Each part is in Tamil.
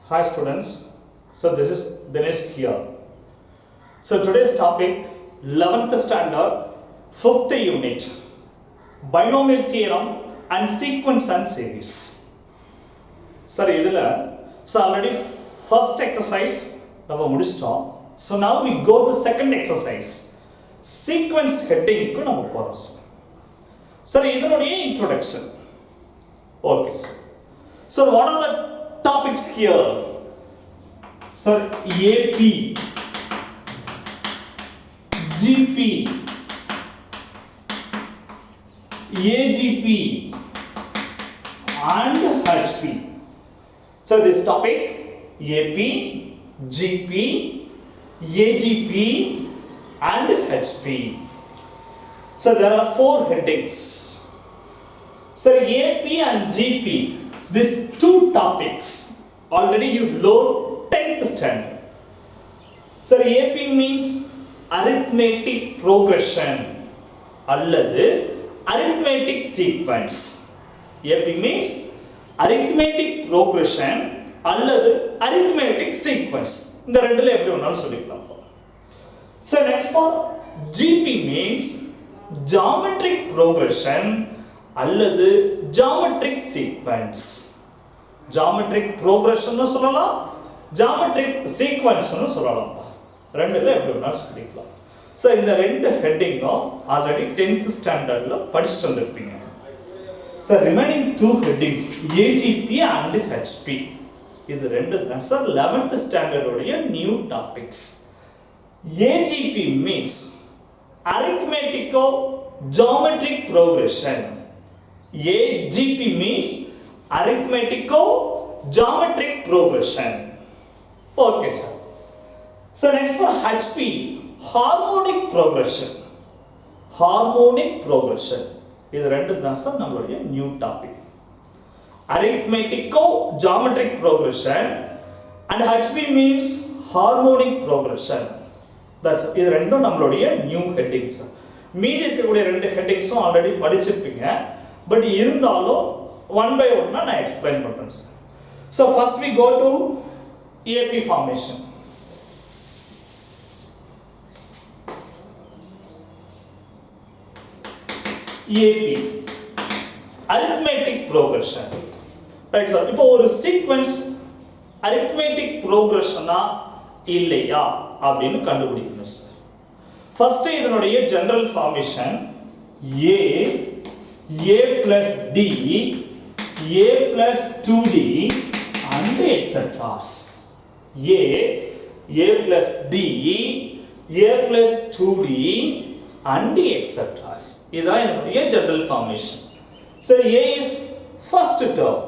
Hi students, so this is Dinesh here. So today's topic 11th standard 5th unit binomial theorem and sequence and series. Sir, so already first exercise நம்ம முடிச்சிட்டோம். So now we go to second exercise. Sequence heading க்கு நம்ம போறோம். Sir, இதனுடைய introduction. Okay sir. So what are the topics here? Sir, AP, GP, AGP and HP. So this topic AP, GP, AGP and HP. So there are 4 headings. So AP and GP, these 2 topics already you learn 10th standard. So AP means arithmetic progression அல்லது arithmetic sequence. AP means arithmetic progression அல்லது arithmetic sequence. இந்த ரெண்டுல எப்படி வேணாலும் சொல்லிக்கலாம். So next part GP means geometric progression அல்லது geometric sequence. Geometric progression னு சொல்லலாம், geometric sequence னு சொல்லலாம். ரெண்டுல எப்படி வேணாலும் சொல்லிக்கலாம். So இந்த ரெண்டு ஹெட்டிங்கும் ஆல்ரெடி 10th ஸ்டாண்டர்ட்ல படிச்சிட்டு வந்திருப்பீங்க. So remaining 2 headings AGP and HP. இது ரெண்டு தான் சார் 11th ஸ்டாண்டர்ட் உடைய new topics. AGP means arithmetico geometric progression. AGP means arithmetico geometric progression. Okay sir. So next for HP, harmonic progression. Harmonic progression. இது ரெண்டு தான் சார் நம்மளுடைய new topic. Arithmetico geometric progression and HP means harmonic progression. That's இது ரெண்டும் நம்மளுடைய நியூ ஹெட்டிங்ஸ். மீதி இருக்கக்கூடிய ரெண்டு ஹெட்டிங்ஸும் ஆல்ரெடி படிச்சிருப்பீங்க. பட் இருந்தாலும் one by one நான் எக்ஸ்பிளைன் பண்றேன் sir. So first we go to AP formation. AP arithmetic progression. Right sir. இப்போ ஒரு sequence arithmetic progression-ஆ இல்லையா அப்படினு கண்டுபிடிக்கணும் சார். ஃபர்ஸ்ட் இதனுடைய general formation A plus D, A plus 2D and etc. A plus D, A plus 2D and etc. இதான் இதனுடைய general formation. So A is first term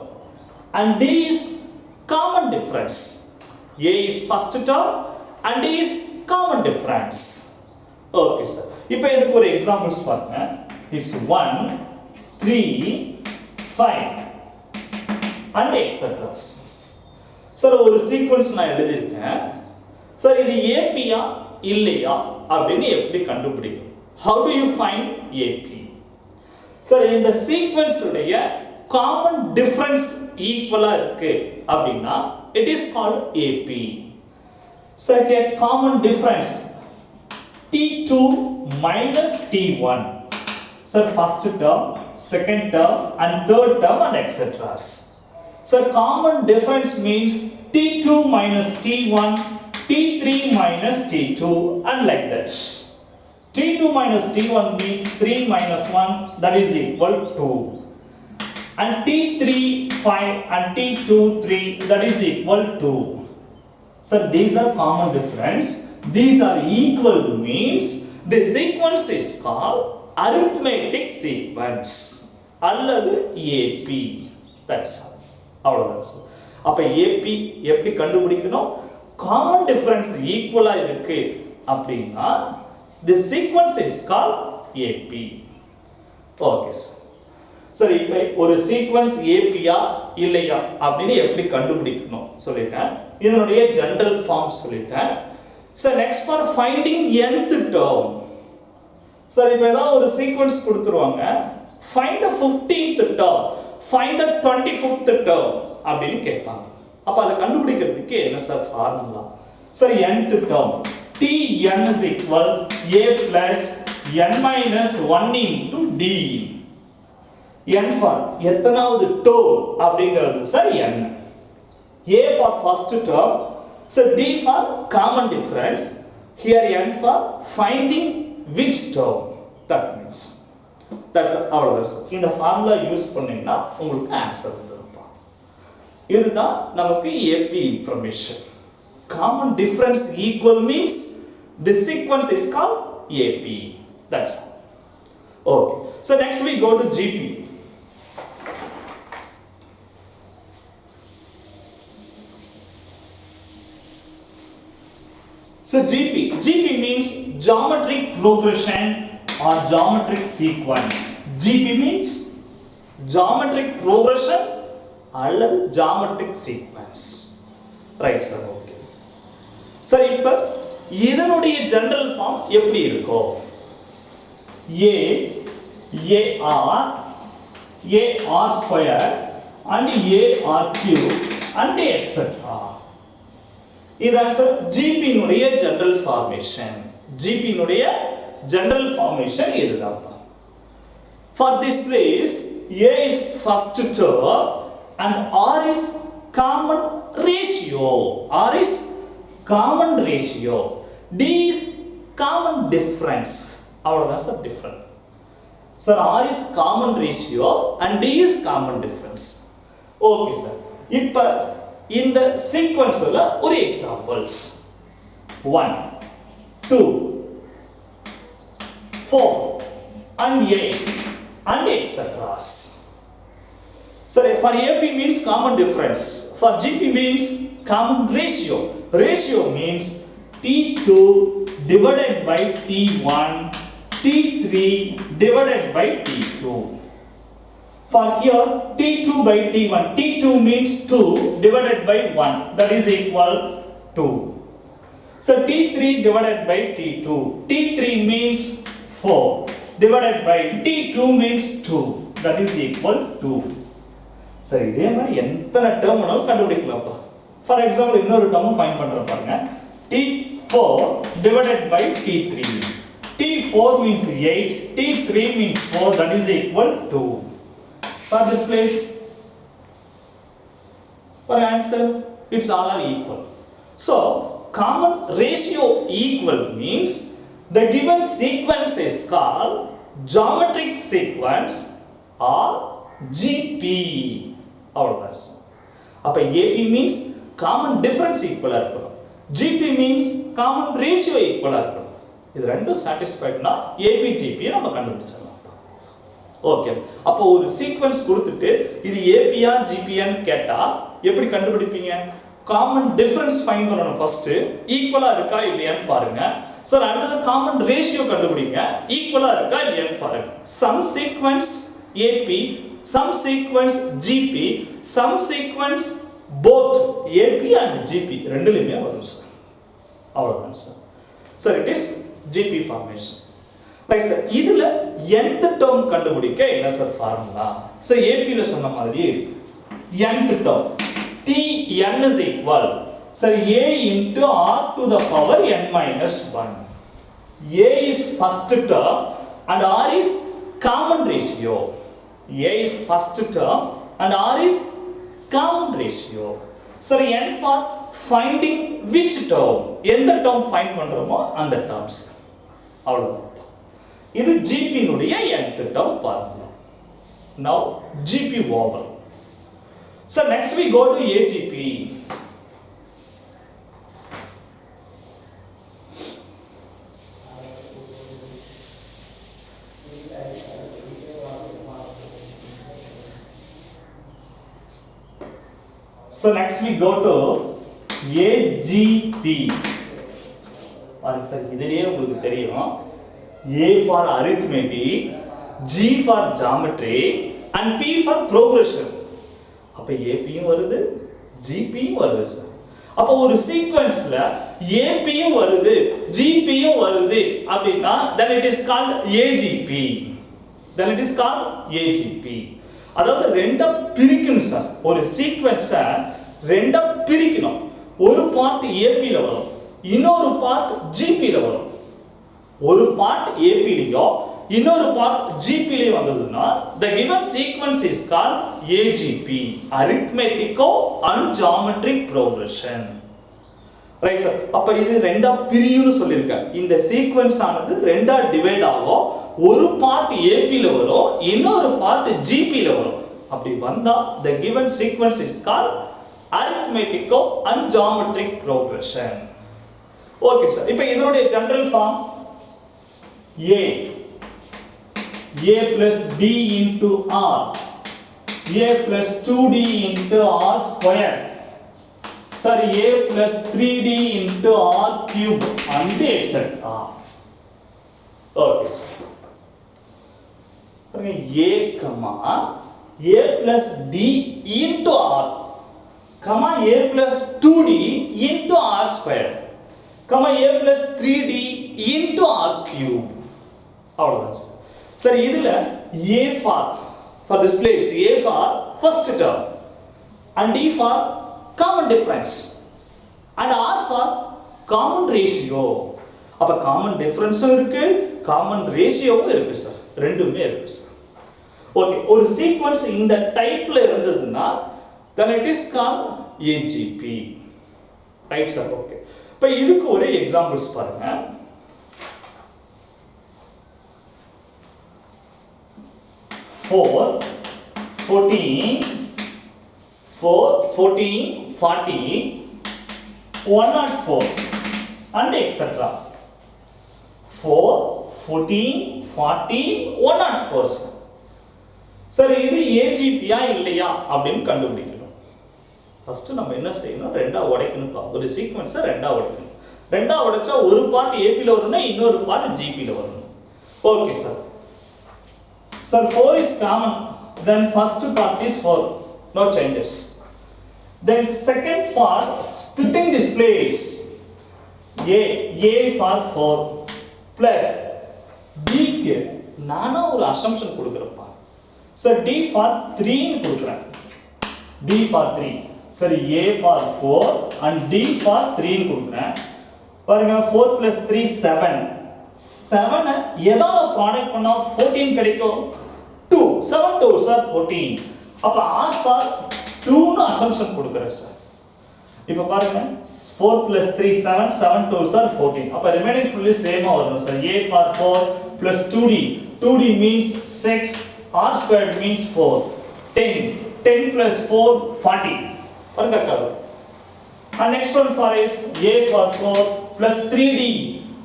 and D is common difference. A is first term and D is common difference. Okay sir. இப்போ இதுக்கு ஒரு எக்ஸாம்பிள்ஸ் பாருங்க. It's 1, 3, 5 and etc. சார் ஒரு சீக்வென்ஸ் நான் எழுதியிருக்கேன். சார் இது ஏபியா இல்லையா அப்படின்னு எப்படி கண்டுபிடிக்கும்? How do you find AP? Sir இந்த சீக்வென்ஸ் உடைய காமன் டிஃபரன்ஸ் ஈக்குவலா இருக்கு அப்படின்னா it is called AP. Sir here common difference T2 minus T1. Sir, first term, second term and third term and etc. Sir, common difference means T2 minus T1, T3 minus T2 and like that. T2 minus T1 means 3 minus 1, that is equal to 2. And T3 5 and T2 3, that is equal to. Sir, these are common difference. These are equal means the sequence is called arithmetic sequence அல்லது AP. That's அவ்வளவுதான் சார். அப்ப AP எப்படி கண்டுபிடிக்கணும்? காமன் டிஃபரன்ஸ் ஈக்குவலா இருக்கு அப்படின்னா the sequence is called AP. Okay sir. சரி, இப்போ ஒரு சீக்வென்ஸ் ஏபியா இல்லையா அப்படின்னு எப்படி கண்டுபிடிக்கணும் சொல்லிட்டேன். இதனுடைய ஜெனரல் ஃபார்ம் சொல்லிட்டேன். So next for finding nth term. சரி, இப்போ ஏதாவது ஒரு சீக்வென்ஸ் கொடுத்துருவாங்க. Find the 15th term. Find the 25th term அப்படின்னு கேட்பாங்க. அப்ப அதை கண்டுபிடிக்கிறதுக்கு என்ன sir formula? Sir nth term Tn is equal a plus n minus 1 into d. n for எத்தனாவது term அப்படிங்கிறது sir n. a for first term, so d for common difference, here n for finding which term. That means that's அவ்வளவுதான் சார். இந்த ஃபார்முலா யூஸ் பண்ணீங்கன்னா உங்களுக்கு ஆன்சர் வந்துருப்பா. இதுதான் நமக்கு AP information. Common difference equal means the sequence is called AP. That's all. Okay. So next we go to GP. So GP means geometric progression or geometric sequence. GP means geometric progression or geometric sequence. Right sir, okay. Sir, இப்ப இதனுடைய ஜெனரல் ஃபார்ம் எப்படி இருக்கும்? AR square and AR cube and etc. இதான் சார் GP னுடைய ஜெனரல் ஃபார்மேஷன். GP னுடைய ஜெனரல் ஃபார்மேஷன் இதுதான். For this place A is first term and R is common ratio. R is common ratio. D is common difference. அவ்வளவுதான் sir difference. Sir, R is common ratio and D is common difference. Okay sir. இப்ப இந்த சீக்வென்ஸ்ல ஒரு examples 1 2 4 and 8 and etc. So for AP means common difference, for GP means common ratio. Ratio means T2 divided by T1, T3 divided by T2. For here T2 by T1, T2 means 2 divided by 1, that is equal 2. So T3 divided by T2, T3 means 4 divided by T2 means 2, that is equal 2. சரி, இதே மாதிரி எத்தனை டேர்ம் வேணாலும் கண்டுபிடிக்கலாம்ப்பா. ஃபார் எக்ஸாம்பிள் இன்னொரு டேர்ம் ஃபைண்ட் பண்றோம் பாருங்க. T4 divided by T3, T4 means 8, T3 means 4, that is equal 2. For this place, for answer, it's all are equal. So common ratio equal means the given sequence is called geometric sequence or GP. அவ்வளவுதான். அப்ப AP means common difference equal ஆ இருக்கணும், GP means common ratio equal ஆ இருக்கணும். இது ரெண்டும் சாட்டிஸ்ஃபைட்னா AP GP நம்ம கண்டுபிடிச்சிடலாம். ஓகே, அப்போ ஒரு சீக்வென்ஸ் கொடுத்துட்டு இது ஏபியா ஜிபியான்னு கேட்டா எப்படி கண்டுபிடிப்பீங்க? காமன் டிஃபரன்ஸ் ஃபைண்ட் பண்ணணும். ஃபர்ஸ்ட் ஈக்குவலா இருக்கா இல்லையான்னு பாருங்க. சார் அடுத்தது காமன் ரேஷியோ கண்டுபிடிங்க, ஈக்குவலா இருக்கா இல்லையான்னு பாருங்க. Sum sequence AP, sum sequence GP, sum sequence both AP and GP ரெண்டுலயுமே வரும் சார். அவ்வளவுதான் sir. Sir it is GP formation. Right sir. இதுல nth டேர்ம் கண்டுபிடிக்க என்ன சார் ஃபார்முலா? சார் ஏபி ல சொன்ன மாதிரி nth term Tn is equal sir a into r to the power n minus 1. A is first term and r is common ratio. A is first term and r is common ratio. Sir n for finding which term, எந்த term find பண்றோமோ அந்த terms. அவ்வளவுதான். இது GP னுடைய nth term formula. Now GP over. So next we go to AGP. So next we go to AGP. பாருங்க சார், இதுலயே உங்களுக்கு தெரியும் A for arithmetic, G for geometry and P for progression. அப்ப AP யும் வருது, GP யும் வருது சார். அப்ப ஒரு சீக்வென்ஸ்ல AP யும் வருது, GP யும் வருது அப்படினா then it is called AGP. Then it is called AGP. அதாவது ரெண்டா பிரிக்கணும் சார். ஒரு சீக்வென்ஸை ரெண்டா பிரிக்கணும். ஒரு பார்ட் AP ல வரும், இன்னொரு பார்ட் GP ல வரும். ஒரு பார்ட் AP லயோ இன்னொரு பார்ட் GP ல வந்ததுன்னா the given sequence is called AGP, arithmetical and geometric progression. Right sir. அப்ப இது ரெண்டா பிரியும்னு சொல்லிருக்கேன். இந்த சீக்வென்ஸ் ஆனது ரெண்டா டிவைட் ஆகும். ஒரு பார்ட் AP ல வரும், இன்னொரு பார்ட் GP ல வரும். அப்படி வந்தா the given sequence is called arithmetical and geometric progression. Okay sir. இப்போ இதனுடைய general form A plus D into R, A plus 2D into R square, sorry, A plus 3D into R cube and etc. Okay sir. A comma A plus D into R comma A plus 2D into R square comma A plus 3D into R cube. அவ்வளவுதான் சார். சரி, இதுல A for this place, A for first term and D for common difference and R for common ratio. அப்ப common difference இருக்கு, common ratio இருக்கு சார், ரெண்டுமே இருக்கு சார். ஓகே, ஒரு சீக்வென்ஸ் இந்த டைப்ல இருந்ததுன்னா then it is called AGP. Right sir. Okay, இப்போ இதுக்கு ஒரு எக்ஸாம்பிள்ஸ் பாருங்க. 4, 14, 40, 104 and etc. 4, 14, 40, 104. சரி, இது AGP-யா இல்லையா அப்படின்னு கண்டுபிடிக்கணும். ஃபர்ஸ்ட் நம்ம என்ன செய்யணும், ரெண்டா உடைக்கணும்ப்பா. ஒரு சீக்வென்ஸை ரெண்டா உடைக்கணும். ரெண்டா உடைச்சா ஒரு பார்ட் AP ல வரும்னா இன்னொரு பார்ட் GP ல வரும். Okay sir. Sir, 4 is common, then first part is 4, no changes. Then second part, splitting this place, A for 4 plus B க்கு நானா ஒரு assumption கொடுக்கிறப்பா. Sir, D for 3 ன்னு கொடுக்கிறேன். D for 3. சரி, A for 4 and D for 3 ன்னு கொடுக்கிறேன். பாருங்க, 4 plus 3 7. 7 எதால ப்ராடக்ட் பண்ணா 14 கிடைக்கும். 2 7 2 சார் 14. அப்ப R for 2 னு அசம்ப்ஷன் கொடுக்கிறேன் சார். இப்போ பாருங்க, 4 plus 3 7, 7 2 சார் 14. அப்ப ரிமைனிங் ஃபுல்லி சேமா வரும் sir. A for 4 plus 2D, 2D means 6, R squared means 4, 10, 10 plus 4 40. பாருங்க கரெக்ட்டா. And next one for is A for 4 plus 3D.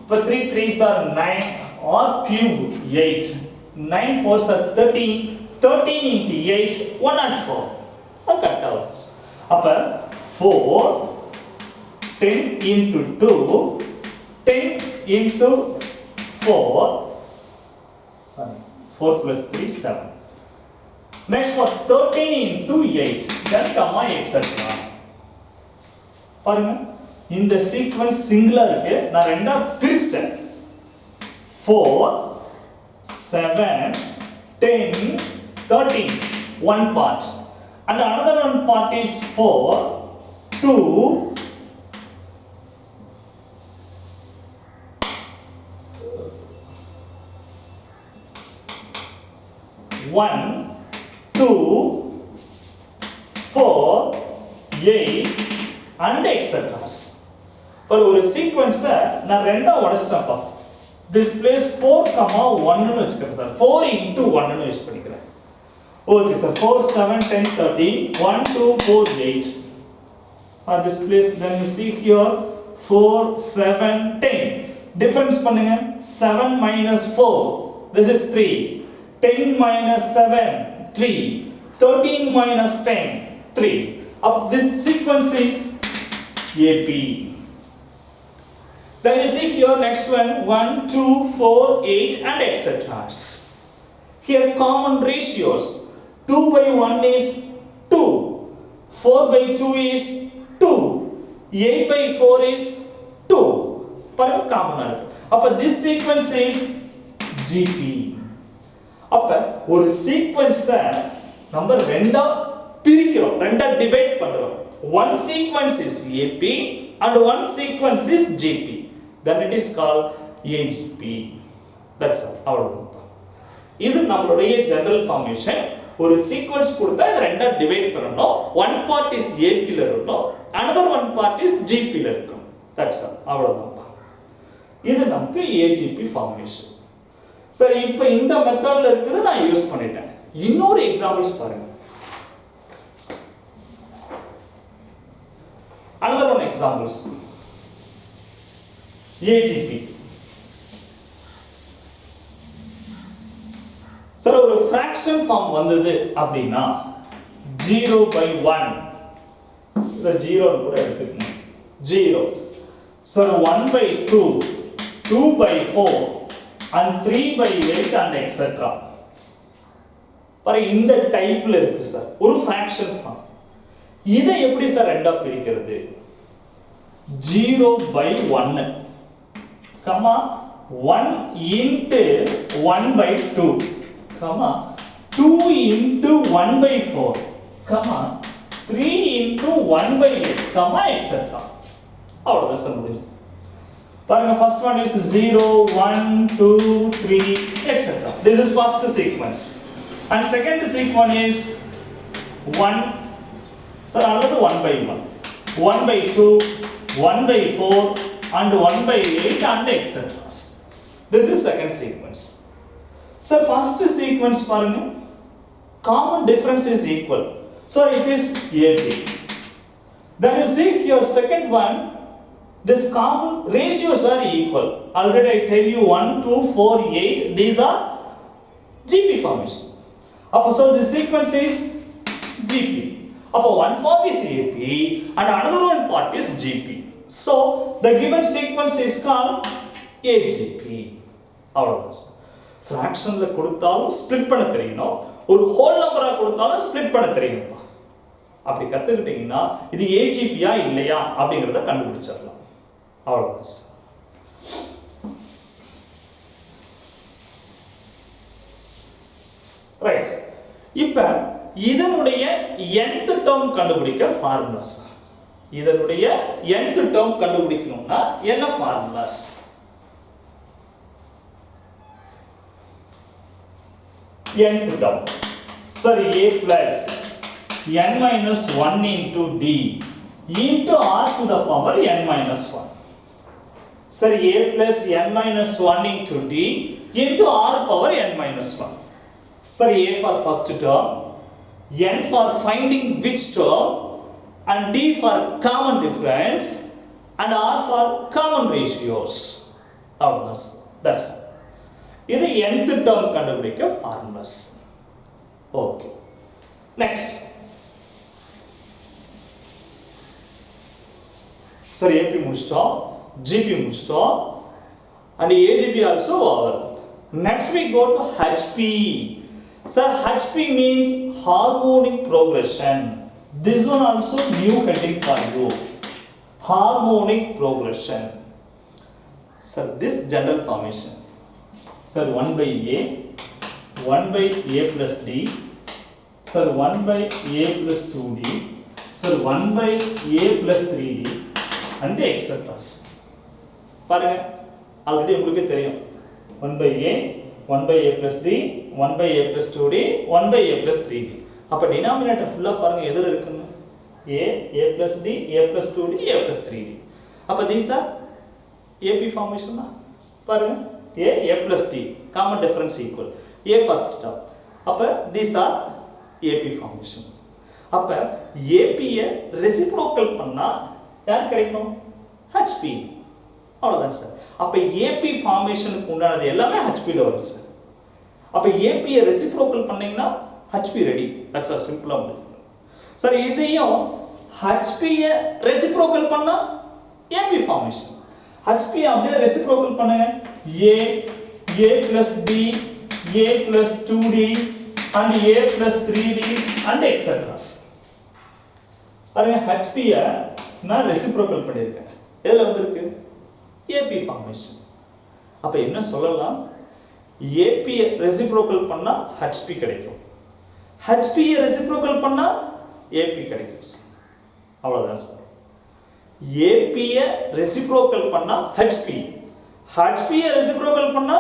For 3 3s are 9, or cube 8, 9 4s are 13, 13 into 8 104. கரெக்டா வரும். அப்ப 4 10 into 2 10 into 4, sorry, 4 plus 3 7. Next for 13 into 8, then comma etc. பாருங்க, இந்த சீக்வென்ஸ் சிங்கிளா இருக்கு. நான் ரெண்டா பிரிச்சிட்டேன். 4 7 10 13, one part, and another one part is 4 2 1 2 4 8 and etc. ஒரு சீக்வென்ஸை நான் ரெண்டா உடைச்சிட்டேன்ப்பா. this place 4, 1 னு வெச்சுக்கிறேன் சார். 4 into 1 னு யூஸ் பண்ணிக்கிறேன். Okay sir. 4 7 10 13, 1 2 4 8. this place then you see here 4 7 10. difference பண்ணுங்க. 7 minus 4, this is 3. 10 minus 7 3. 13 minus 10 3. this sequence is AP. Then you see here next one 1 2 4 8 and etc. Here common ratios. 2 by 1 is 2, 4 by 2 is 2, 8 by 4 is 2. பாருங்க காமனா இருக்கு. அப்ப this sequence is GP. அப்ப ஒரு சீக்வென்ஸை நம்ம ரெண்டா பிரிக்கிறோம், ரெண்டா டிவைட் பண்றோம். one sequence is AP and one sequence is GP, then it is called AGP. That's all. இது நம்மளுடைய general formation. ஒரு sequence கொடுத்தா இது ரெண்டா டிவைட் பண்ணனும். one part is AP ல இருக்கணும், another one part is GP ல இருக்கும். That's all. அவ்வளவுதான். இது நமக்கு AGP formation. சரி, இப்போ இந்த மெத்தட்ல இருக்குது நான் யூஸ் பண்ணிட்டேன். இன்னொரு எக்ஸாம்பிள்ஸ் பாருங்க. Another one examples. AGP. சரி, ஒரு fraction form வந்தது அப்படின்னா 0/1 இந்த 0 கூட எடுத்துக்கணும். 0. So 1/2, 2/4 and 3/8 and etc. பாருங்க, இந்த டைப்ல இருக்கு சார் ஒரு fraction form. இதை எப்படி சார் ரெண்டா பிரிக்கிறது? 0/1 comma 1 into 1/2 comma 2 into 1/4 comma 3 into 1/8 comma etc. அவ்வளவுதான் சார் முடிஞ்சு. பாருங்க, first one is 0 1 2 3 etc. This is first sequence and second sequence is 1. So another 1/1, 1/2, 1/4 and 1/8 and etc. This is second sequence. So first sequence paranga, common difference is equal, so it is AB. Then you see here second one, this common ratios are equal. Already I tell you 1 2 4 8, these are GP formation. So this sequence is GP. One part is AP and another one part is GP. So the given sequence is called AGP. அவ்வளவுதான். ஃபிராக்ஷன்ல கொடுத்தாலும் ஸ்ப்ளிட் பண்ண தெரியணும், ஒரு ஹோல் நம்பரா கொடுத்தாலும் ஸ்ப்ளிட் பண்ண தெரியணும்ப்பா. அப்படி கத்துக்கிட்டீங்கன்னா இது AGPயா இல்லையா அப்படிங்கறத கண்டுபிடிச்சிடலாம். அவ்வளவுதான். ரைட். இப்போ இதனுடைய nth term கண்டுபிடிக்க ஃபார்முலாஸ். இதனுடைய nth term கண்டுபிடிக்கணும்னா என்ன ஃபார்முலாஸ்? nth term சரி, a plus n minus 1 into d into r to the power n minus 1. சரி, a plus n minus 1 into d into r power n minus 1. சரி, a for first term, n for finding which term, and d for common difference, and r for common ratios. That's all. இது nth term கண்டுபிடிக்க ஃபார்முலாஸ். Okay, next. சரி, AP முடிச்சிட்டோம், GP முடிச்சிட்டோம், and AGP also over. Next we go to HP. Sir, HP means harmonic progression. This one also new heading for you. Harmonic progression. Sir, this general formation. Sir, 1/A, 1/A plus D. Sir, 1/A plus 2D. Sir, 1/A plus 3D and etc. பாருங்க, ஆல்ரெடி உங்களுக்கு தெரியும் 1/A, 1/A plus D, 1/A plus 2D, 1/A plus 3D. அப்ப டினாமினேட்டர் ஃபுல்லா பாருங்க எதுல இருக்குன்னு. A, A plus D, A plus 2D, A plus 3D. அப்ப these are AP formation. பாருங்க, A, A plus D, common difference equal. A first term. அப்ப these are AP formation. அப்ப AP ய reciprocal பண்ணா யார் கிடைக்கும்? HP. அவ்வளவுதான் சார். அப்ப AP ஃபார்மேஷனுக்கு உண்டானது எல்லாமே HP ல வருது சார். அப்ப AP ய ரெசிப்ரோக்கல் பண்ணீங்கன்னா HP ரெடி. தட்ஸ் a சிம்பிளா முடிஞ்சது. சார், இதையும் HP ய ரெசிப்ரோக்கல் பண்ணா AP ஃபார்மேஷன். HP அப்படியே ரெசிப்ரோக்கல் பண்ணுங்க. A, A plus D, A plus 2D and A plus 3D and etc. பாருங்க, HP ய நான் ரெசிப்ரோக்கல் பண்ணிருக்கேன். எதுல வந்திருக்கு? AP formation. அப்ப என்ன சொல்லலாம்? AP reciprocal பண்ணா HP கிடைக்கும், HP reciprocal பண்ணா AP கிடைக்கும். அவ்வளவுதான் சார். AP ரெசிப்ரோக்கல் பண்ணா HP, HP ரெசிப்ரோக்கல் பண்ணா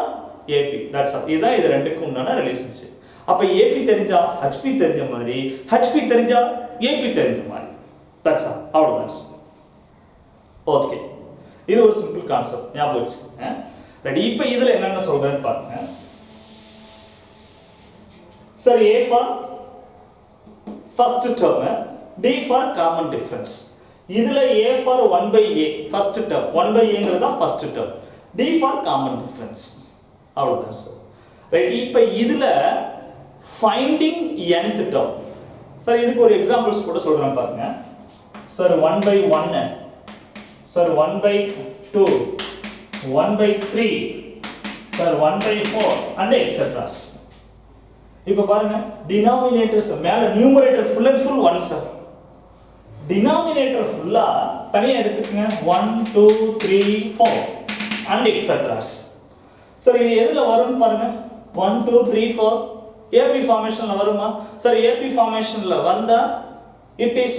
AP. That's all. இதுதான் இது ரெண்டுக்கும் உண்டான ரிலேஷன்ஷிப். அப்ப AP தெரிஞ்சா HP தெரிஞ்ச மாதிரி, HP தெரிஞ்சா AP தெரிஞ்ச மாதிரி. That's all. அவ்வளவுதான் சார். ஓகே, இது ஒரு சிம்பிள் கான்செப்ட், ஞாபகம் வச்சுக்கோங்க. ரெடி. இப்போ இதுல என்னென்ன சொல்றேன்னு பாருங்க sir. A for first term, D for common difference. இதுல A for 1/A first term, 1/Aங்கிறது தான் first term, D for common difference. அவ்வளவுதான் சார். ரைட். இப்போ இதுல ஃபைண்டிங் nth டேர்ம். சார் இதுக்கு ஒரு எக்ஸாம்பிள்ஸ் கூட சொல்றேன் பாருங்க sir. 1/1 sir, 1/2, 1/3 sir, 1/4 and etc. இப்போ பாருங்க, டினாமினேட்டர்ஸ் மேல numerator full and full 1 sir. Denominator ஃபுல்லா தனியா எடுத்துக்கங்க. 1 2 3 4 and etc. சார் இது எதுல வரும்னு பாருங்க. 1 2 3 4 AP ஃபார்மேஷன்ல வருமா சார்? AP ஃபார்மேஷன்ல வந்தா it is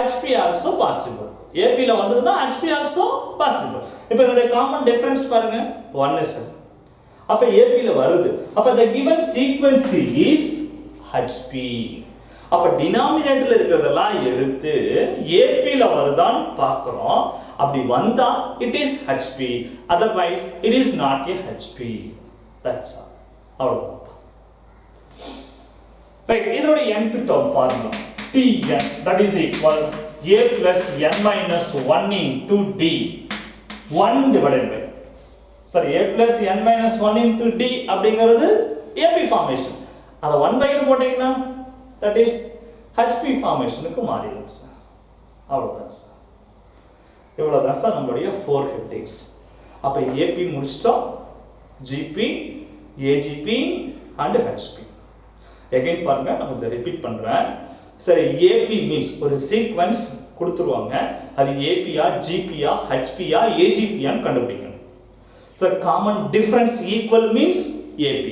HP also possible. AP ல வந்ததுன்னா HP also possible. இப்போ இதோட காமன் டிஃபரன்ஸ் பாருங்க 1 சார். அப்ப AP ல வருது. அப்ப the given sequence is HP. அப்ப டினாமினேட்டர்ல இருக்கிறதெல்லாம் எடுத்து AP ல வருதான்னு பார்க்கறோம். அப்படி வந்தா it is HP, otherwise it is not a HP. That's all. அவ்வளவுதான். ரைட். இதோட nth term formula Tn, that is equal A plus n minus 1 into D, 1 divided by sorry A plus n minus 1 into D அப்படிங்கிறது AP ஃபார்மேஷன். அத 1 by னு போட்டீங்கன்னா that is HP ஃபார்மேஷனுக்கு மாறிடும் சார். அவ்வளவுதான் சார். இவ்வளவுதான் சார் நம்மளுடைய 4 ஹெட்டிங்ஸ். அப்ப AP முடிச்சிட்டோம், GP, AGP and HP. again பாருங்க, நான் கொஞ்சம் ரிப்பீட் பண்றேன். சரி, AP மீன்ஸ் ஒரு சீக்வென்ஸ் கொடுத்துருவாங்க. அது APயா, GPயா, HPயா, AGPயான்னு கண்டுபிடிக்கணும். Sir common difference equal means AP,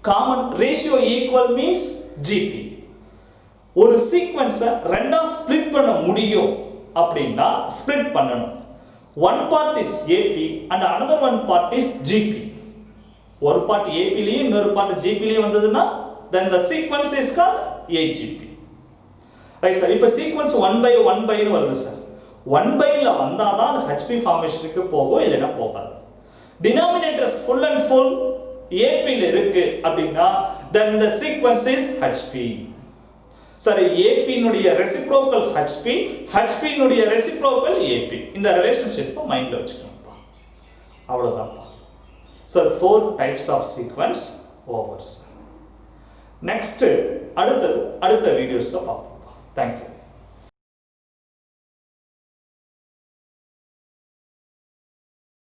common ratio equal means GP. ஒரு சீக்வென்ஸை ரெண்டா ஸ்ப்ளிட் பண்ண முடியும் அப்படின்னா ஸ்ப்ளிட் பண்ணணும். one part is AP and another one part is GP. ஒரு பார்ட் AP லயே இன்னொரு பார்ட் GP லயே வந்ததுன்னா then the sequence is called AGP. Right sir. இப்போ சீக்வென்ஸ் 1/1 னு வருது சார். 1 ல வந்தாதான் அது HP ஃபார்மேஷனுக்கு போகும், இல்லைன்னா போகாது. Denominators full and full AP ல இருக்கு அப்படின்னா then the sequence is HP. சரி, AP னுடைய ரெசிப்ரோக்கல் HP, HP னுடைய ரெசிப்ரோக்கல் AP. இந்த ரிலேஷன்ஷிப்பை மைண்ட்ல வச்சுக்கணும். அவ்வளவுதான் sir. 4 types of sequence overs. Next அடுத்த வீடியோஸ்ல பார்ப்போம். Thank you.